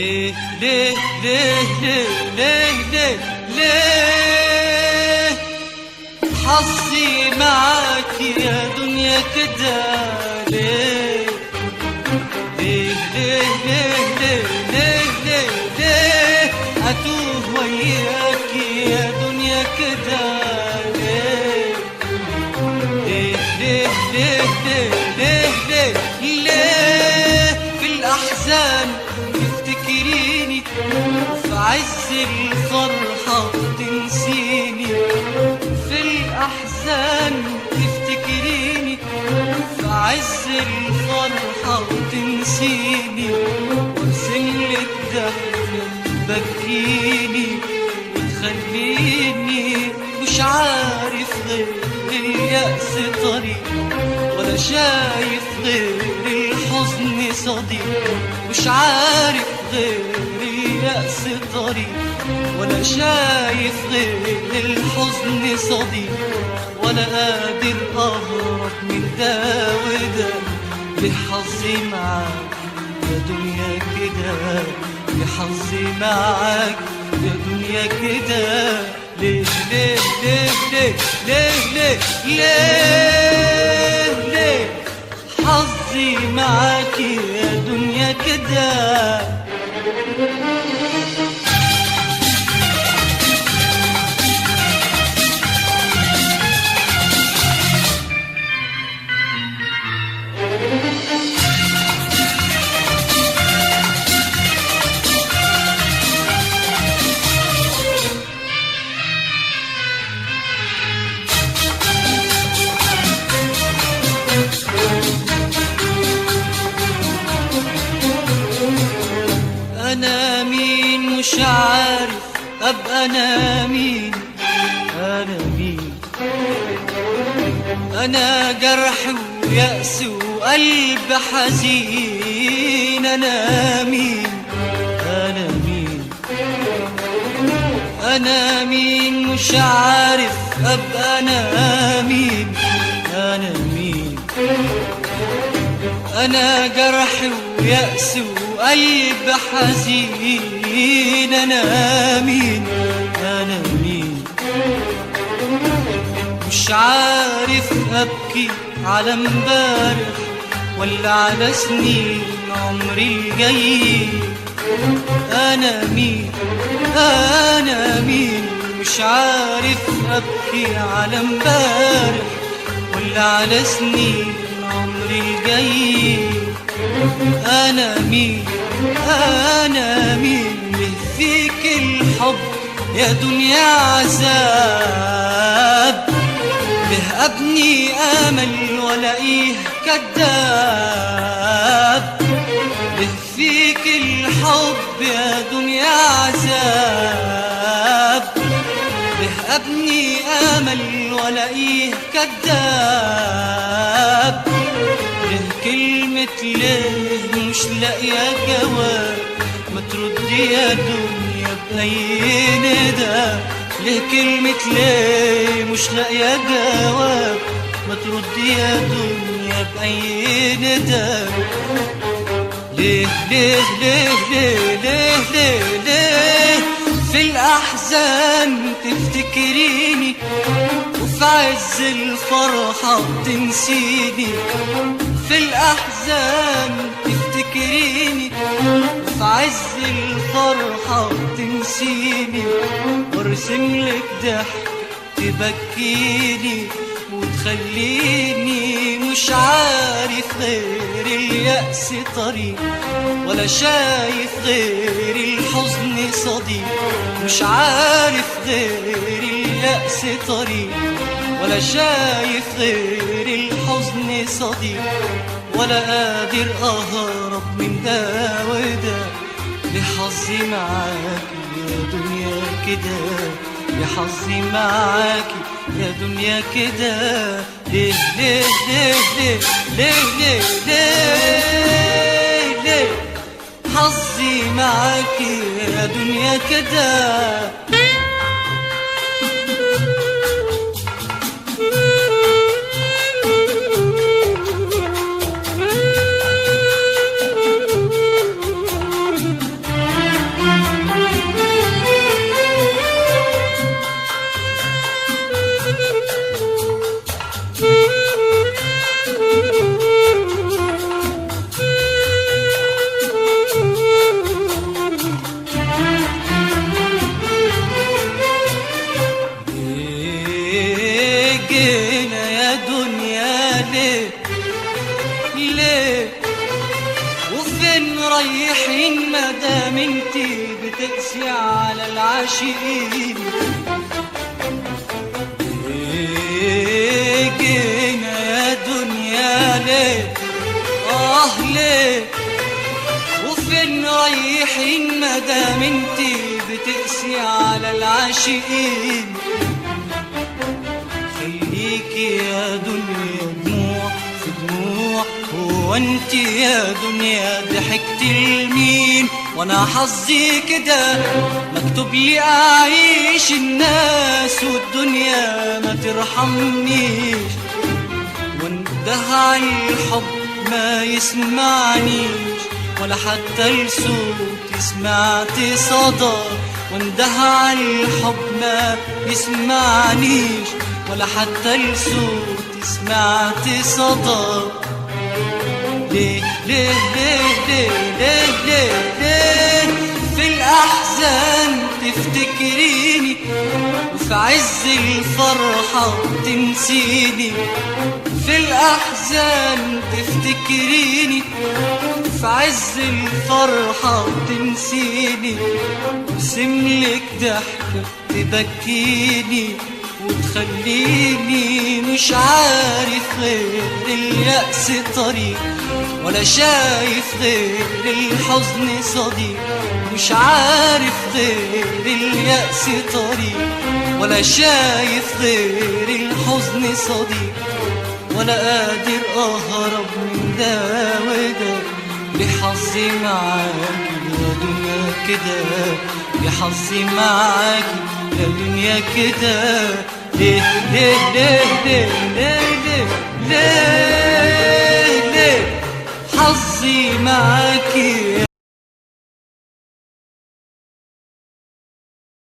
ليه ليه ليه ليه ليه ليه ليه حظي معاك يا دنيا كده؟ ليه ليه ليه ليه ليه ليه ليه ليه أتوه وياك يا دنيا كده؟ ليه ليه ليه ليه ليه ليه ليه في الأحزان تفتكريني وفي عز الفرحة تنسيني؟ في الأحزان تفتكريني في عز الفرحة تنسيني، وارسم لك ضحكة تبكيني وتخليني مش عارف غير اليأس طريق، ولا شايف غير الحزن صديق. مش عارف غير اليأس طريق، ولا شايف غير الحزن صديق، ولا قادر أهرب من ده وده. لحظي معاك يا دنيا كده، لحظي معاك يا دنيا كده. ليه ليه ليه ليه ليه ليه ليه ليه حظي معاك يا دنيا كده؟ أنا مين مش عارف أبقى أنا مين؟ أنا مين؟ أنا جرح ويأس وقلب حزين. أنا مين؟ أنا مين؟ أنا مين مش عارف أبقى أنا مين؟ أنا مين؟ أنا جرح ويأس وقلب حزين. أنا مين؟ أنا مين؟ مش عارف أبكي على امبارح ولا على سنين عمري الجاي. أنا مين؟ أنا مين؟ مش عارف أبكي على امبارح ولا على سنين عمري الجاي. أنا مين؟ أنا مين؟ ليه فيك الحب يا دنيا عذاب؟ ليه أبني أمل ولاقيه كذاب؟ ليه فيك الحب يا دنيا عذاب؟ ليه أبني أمل ولاقيه كذاب؟ ليه كلمة ليه مش لاقية جواب؟ ما تردي يا دنيا بأي ندى. ليه كلمة ليه مش لاقية جواب؟ ما تردي يا دنيا بأي ندى. ليه ليه ليه ليه ليه ليه ليه في الأحزان تفتكريني وفي عز الفرحة تنسيني؟ في الأحزان تفتكريني وفي عز الفرحة تنسيني، وارسم لك ضحك تبكيني وتخليني مش عارف غير اليأس طريق، ولا شايف غير الحزن صديق. مش عارف غير اليأس طريق، ولا شايف غير الحزن صديق، ولا قادر أهرب من ده وده. لحظي معاك يا دنيا كده، لحظي معاك يا دنيا كده. ليه ليه ليه ليه ليه ليه ليه ليه حظي معاك يا دنيا كده؟ دنيا ليه ليه؟ وفين رايحين مادام انتي بتقسي على العاشقين؟ ليه جينا يا دنيا ليه؟ ليه؟ وفين رايحين مادام انتي بتقسي على العاشقين؟ خليكي يا دنيا دموع في دموع، هو انت يا دنيا ضحكت لمين؟ وانا حظي كده مكتوب لي اعيش الناس والدنيا ما ترحمنيش، وانده على الحب ما يسمعنيش، ولا حتى الصوت سمعت صدى، وانده على الحب ما يسمعنيش، ولا حتى الصوت سمعت صدى. ليه ليه ليه ليه ليه ليه ليه في الأحزان تفتكريني، وفي عز الفرحة تنسيني؟ في الأحزان تفتكريني، في عز الفرحة تنسيني، وارسملك ضحكة تبكيني وتخليني مش عارف غير اليأس طريق، ولا شايف غير الحزن صديق، مش عارف غير اليأس طريق، ولا شايف غير الحزن صديق، ولا قادر أهرب من ده وده. لحظي معاكي يا دنيا كده، لحظي معاكي يا دنيا كده. ليه ليه ليه ليه ليه ليه ليه حظي معاكي